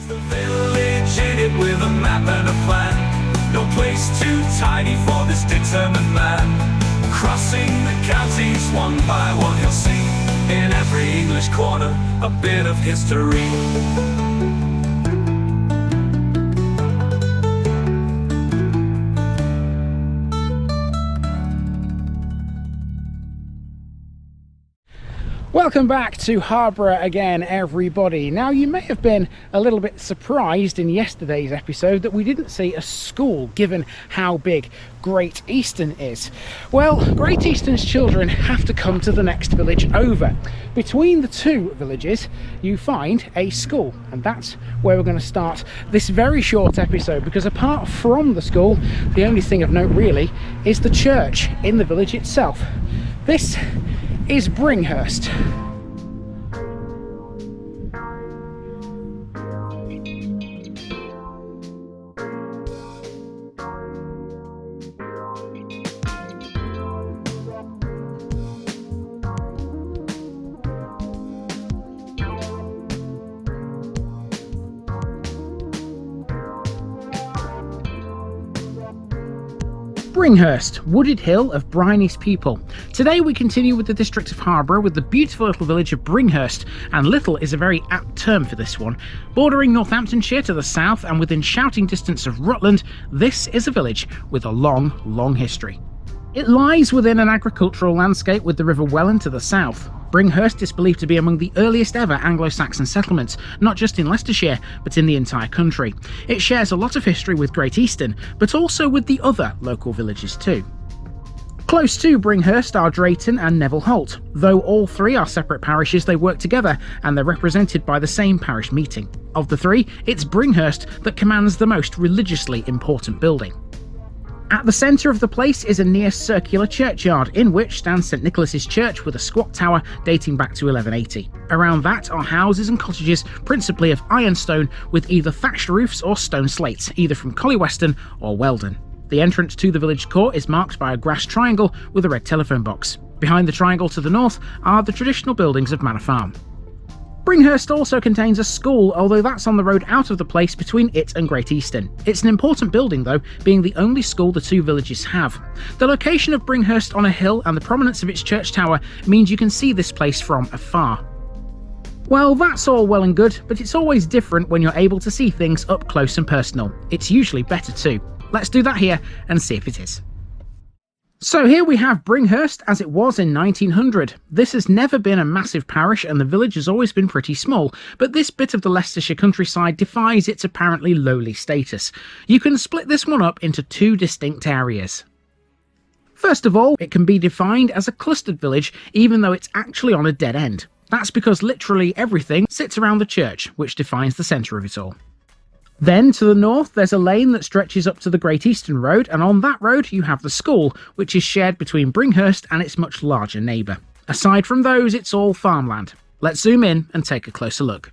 The village in it with a map and a plan. No place too tiny for this determined man. Crossing the counties one by one, you'll see in every English corner a bit of history. Welcome back to Harborough again, everybody. Now, you may have been a little bit surprised in yesterday's episode that we didn't see a school, given how big Great Eastern is. Well, Great Eastern's children have to come to the next village over. Between the two villages, you find a school, and that's where we're going to start this very short episode, because apart from the school, the only thing of note really is the church in the village itself. This is Bringhurst. Bringhurst, wooded hill of Briney's people. Today we continue with the district of Harborough with the beautiful little village of Bringhurst, and little is a very apt term for this one. Bordering Northamptonshire to the south and within shouting distance of Rutland, this is a village with a long history. It lies within an agricultural landscape with the River Welland to the south. Bringhurst is believed to be among the earliest ever Anglo-Saxon settlements, not just in Leicestershire, but in the entire country. It shares a lot of history with Great Eastern, but also with the other local villages too. Close to Bringhurst are Drayton and Neville Holt. Though all three are separate parishes, they work together and they're represented by the same parish meeting. Of the three, it's Bringhurst that commands the most religiously important building. At the centre of the place is a near circular churchyard, in which stands St Nicholas's Church with a squat tower dating back to 1180. Around that are houses and cottages, principally of ironstone, with either thatched roofs or stone slates, either from Collyweston or Weldon. The entrance to the village court is marked by a grass triangle with a red telephone box. Behind the triangle to the north are the traditional buildings of Manor Farm. Bringhurst also contains a school, although that's on the road out of the place between it and Great Eastern. It's an important building though, being the only school the two villages have. The location of Bringhurst on a hill and the prominence of its church tower means you can see this place from afar. Well, that's all well and good, but it's always different when you're able to see things up close and personal. It's usually better too. Let's do that here and see if it is. So here we have Bringhurst as it was in 1900. This has never been a massive parish and the village has always been pretty small, but this bit of the Leicestershire countryside defies its apparently lowly status. You can split this one up into two distinct areas. First of all, it can be defined as a clustered village, even though it's actually on a dead end. That's because literally everything sits around the church, which defines the centre of it all. Then, to the north, there's a lane that stretches up to the Great Eastern Road, and on that road you have the school, which is shared between Bringhurst and its much larger neighbour. Aside from those, it's all farmland. Let's zoom in and take a closer look.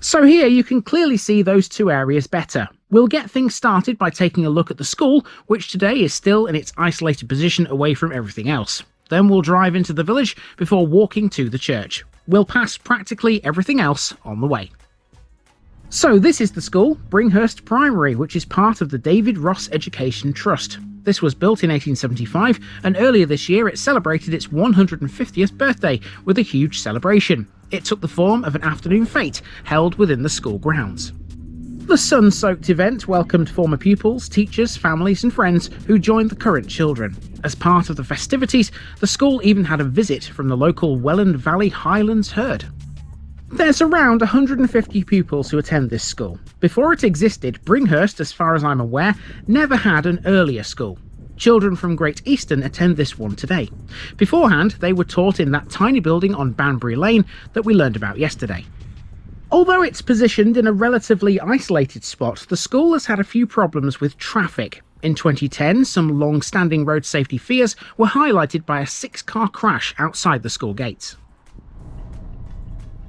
So here you can clearly see those two areas better. We'll get things started by taking a look at the school, which today is still in its isolated position away from everything else. Then we'll drive into the village before walking to the church. We'll pass practically everything else on the way. So this is the school, Bringhurst Primary, which is part of the David Ross Education Trust. This was built in 1875, and earlier this year it celebrated its 150th birthday with a huge celebration. It took the form of an afternoon fete held within the school grounds. The sun-soaked event welcomed former pupils, teachers, families and friends who joined the current children. As part of the festivities, the school even had a visit from the local Welland Valley Highlands herd. There's around 150 pupils who attend this school. Before it existed, Bringhurst, as far as I'm aware, never had an earlier school. Children from Great Eastern attend this one today. Beforehand, they were taught in that tiny building on Banbury Lane that we learned about yesterday. Although it's positioned in a relatively isolated spot, the school has had a few problems with traffic. In 2010, some long-standing road safety fears were highlighted by a 6-car crash outside the school gates.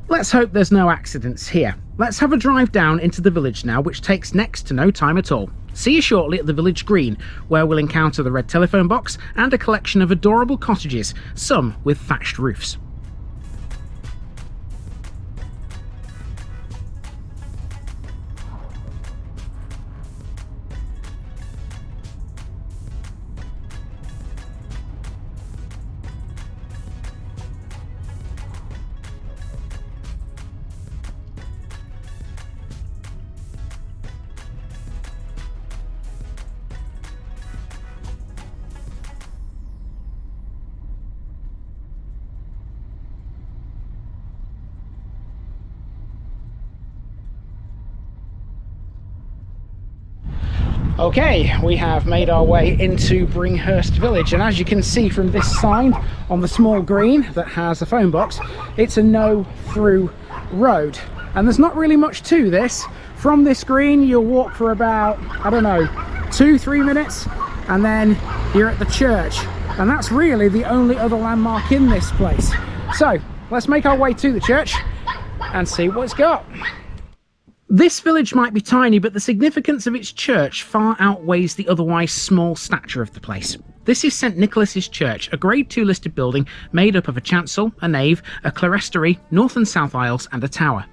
Let's hope there's no accidents here. Let's have a drive down into the village now, which takes next to no time at all. See you shortly at the village green, where we'll encounter the red telephone box and a collection of adorable cottages, some with thatched roofs. Okay, we have made our way into Bringhurst village, and as you can see from this sign on the small green that has a phone box, it's a no through road, and there's not really much to this. From this green you'll walk for about, I don't know, 2-3 minutes, and then you're at the church, and that's really the only other landmark in this place. So let's make our way to the church and see what it's got. This village might be tiny, but the significance of its church far outweighs the otherwise small stature of the place. This is St Nicholas's Church, a Grade 2 listed building made up of a chancel, a nave, a clerestory, north and south aisles, and a tower.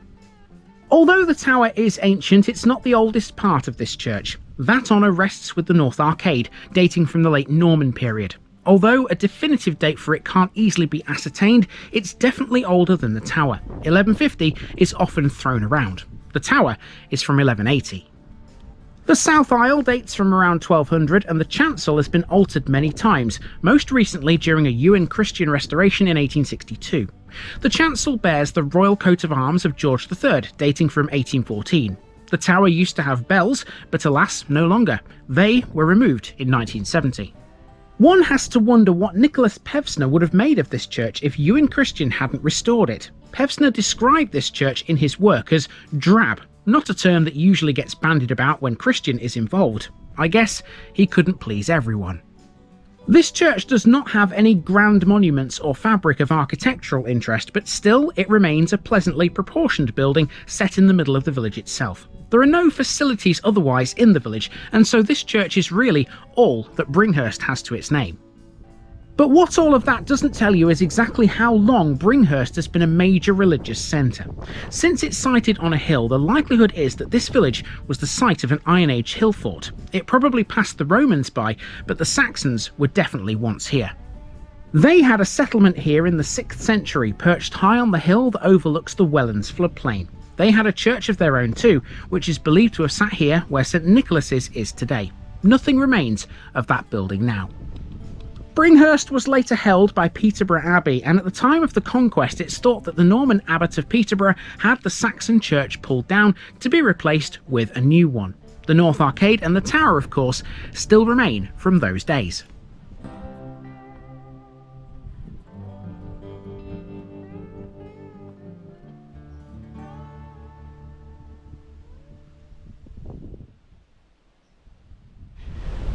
Although the tower is ancient, it's not the oldest part of this church. That honour rests with the north arcade, dating from the late Norman period. Although a definitive date for it can't easily be ascertained, it's definitely older than the tower. 1150 is often thrown around. The tower is from 1180. The south aisle dates from around 1200, and the chancel has been altered many times, most recently during a Ewan Christian restoration in 1862. The chancel bears the royal coat of arms of George III, dating from 1814. The tower used to have bells, but alas, no longer. They were removed in 1970. One has to wonder what Nicholas Pevsner would have made of this church if Ewan Christian hadn't restored it. Pevsner described this church in his work as drab, not a term that usually gets bandied about when Christian is involved. I guess he couldn't please everyone. This church does not have any grand monuments or fabric of architectural interest, but still it remains a pleasantly proportioned building set in the middle of the village itself. There are no facilities otherwise in the village, and so this church is really all that Bringhurst has to its name. But what all of that doesn't tell you is exactly how long Bringhurst has been a major religious centre. Since it's sited on a hill, the likelihood is that this village was the site of an Iron Age hill fort. It probably passed the Romans by, but the Saxons were definitely once here. They had a settlement here in the 6th century, perched high on the hill that overlooks the Wellands floodplain. They had a church of their own too, which is believed to have sat here where St Nicholas's is today. Nothing remains of that building now. Bringhurst was later held by Peterborough Abbey, and at the time of the conquest it's thought that the Norman abbot of Peterborough had the Saxon church pulled down to be replaced with a new one. The north arcade and the tower, of course, still remain from those days.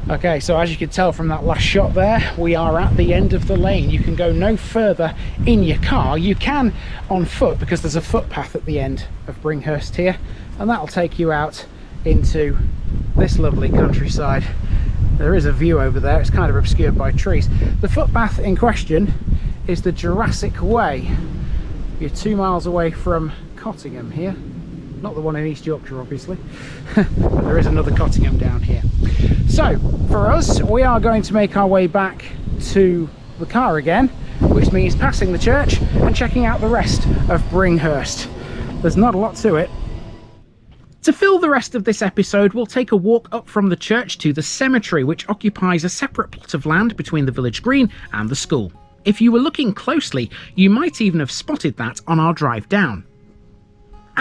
Okay, so as you can tell from that last shot there, we are at the end of the lane. You can go no further in your car. You can on foot, because there's a footpath at the end of Bringhurst here, and that'll take you out into this lovely countryside. There is a view over there, it's kind of obscured by trees. The footpath in question is the Jurassic Way. You're 2 miles away from Cottingham here. Not the one in East Yorkshire, obviously, but there is another Cottingham down here. So, for us, we are going to make our way back to the car again, which means passing the church and checking out the rest of Bringhurst. There's not a lot to it. To fill the rest of this episode, we'll take a walk up from the church to the cemetery, which occupies a separate plot of land between the village green and the school. If you were looking closely, you might even have spotted that on our drive down.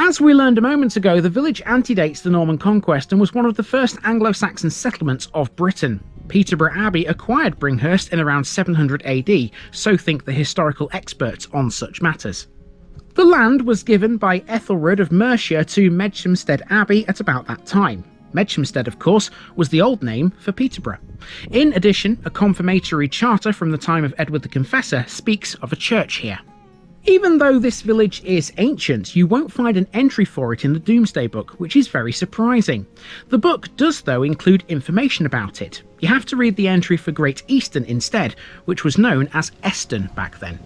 As we learned a moment ago, the village antedates the Norman conquest and was one of the first Anglo-Saxon settlements of Britain. Peterborough Abbey acquired Bringhurst in around 700 AD, so think the historical experts on such matters. The land was given by Ethelred of Mercia to Medeshamsted Abbey at about that time. Medeshamsted, of course, was the old name for Peterborough. In addition, a confirmatory charter from the time of Edward the Confessor speaks of a church here. Even though this village is ancient, you won't find an entry for it in the Domesday Book, which is very surprising. The book does, though, include information about it. You have to read the entry for Great Easton instead, which was known as Eston back then.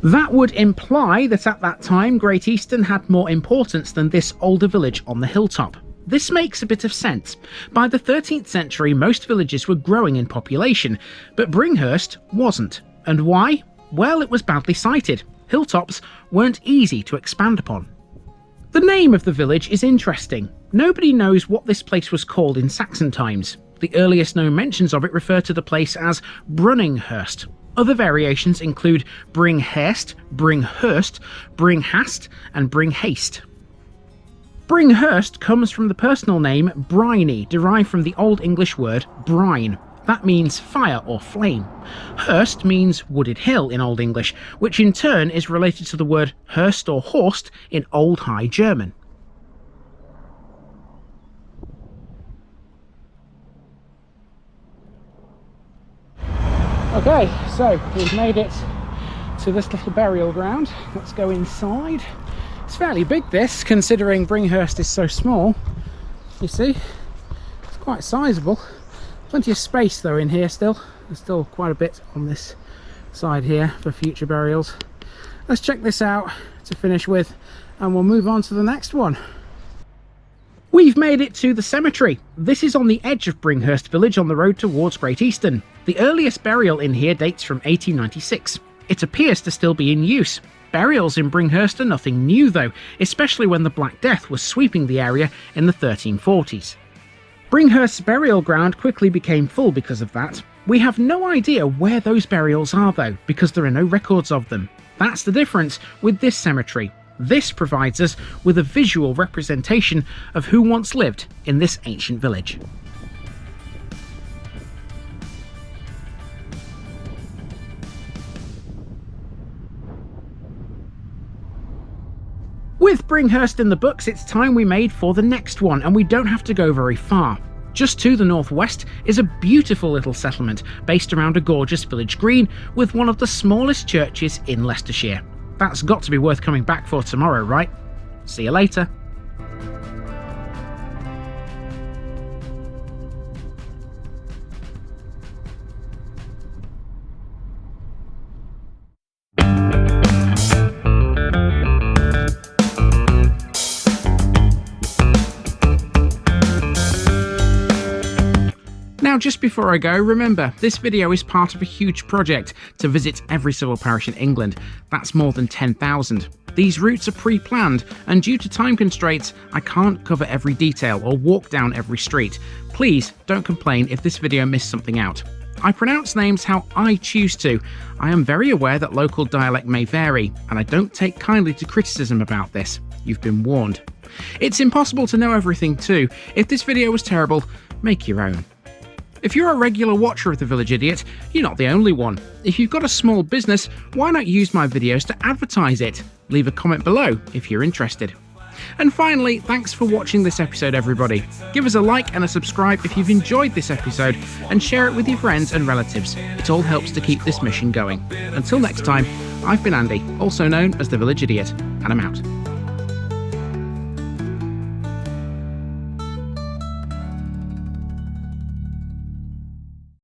That would imply that at that time Great Easton had more importance than this older village on the hilltop. This makes a bit of sense. By the 13th century, most villages were growing in population, but Bringhurst wasn't. And why? Well, it was badly sited. Hilltops weren't easy to expand upon. The name of the village is interesting. Nobody knows what this place was called in Saxon times. The earliest known mentions of it refer to the place as Bringhurst. Other variations include Bringhurst, Bringhurst, Bringhast, and Bringhaste. Bringhurst comes from the personal name Briney, derived from the Old English word brine. That means fire or flame. Hurst means wooded hill in Old English, which in turn is related to the word Hurst or Horst in Old High German. Okay, so we've made it to this little burial ground. Let's go inside. It's fairly big, this, considering Bringhurst is so small. You see, it's quite sizable. Plenty of space though in here still. There's still quite a bit on this side here for future burials. Let's check this out to finish with, and we'll move on to the next one. We've made it to the cemetery. This is on the edge of Bringhurst village on the road towards Great Eastern. The earliest burial in here dates from 1896. It appears to still be in use. Burials in Bringhurst are nothing new though, especially when the Black Death was sweeping the area in the 1340s. Bringhurst's burial ground quickly became full because of that. We have no idea where those burials are though, because there are no records of them. That's the difference with this cemetery. This provides us with a visual representation of who once lived in this ancient village. With Bringhurst in the books, it's time we made for the next one, and we don't have to go very far. Just to the northwest is a beautiful little settlement based around a gorgeous village green with one of the smallest churches in Leicestershire. That's got to be worth coming back for tomorrow, right? See you later. Now, just before I go, remember, this video is part of a huge project to visit every civil parish in England. That's more than 10,000. These routes are pre-planned, and due to time constraints, I can't cover every detail or walk down every street. Please don't complain if this video missed something out. I pronounce names how I choose to. I am very aware that local dialect may vary, and I don't take kindly to criticism about this. You've been warned. It's impossible to know everything too. If this video was terrible, make your own. If you're a regular watcher of The Village Idiot, you're not the only one. If you've got a small business, why not use my videos to advertise it? Leave a comment below if you're interested. And finally, thanks for watching this episode, everybody. Give us a like and a subscribe if you've enjoyed this episode, and share it with your friends and relatives. It all helps to keep this mission going. Until next time, I've been Andy, also known as The Village Idiot, and I'm out.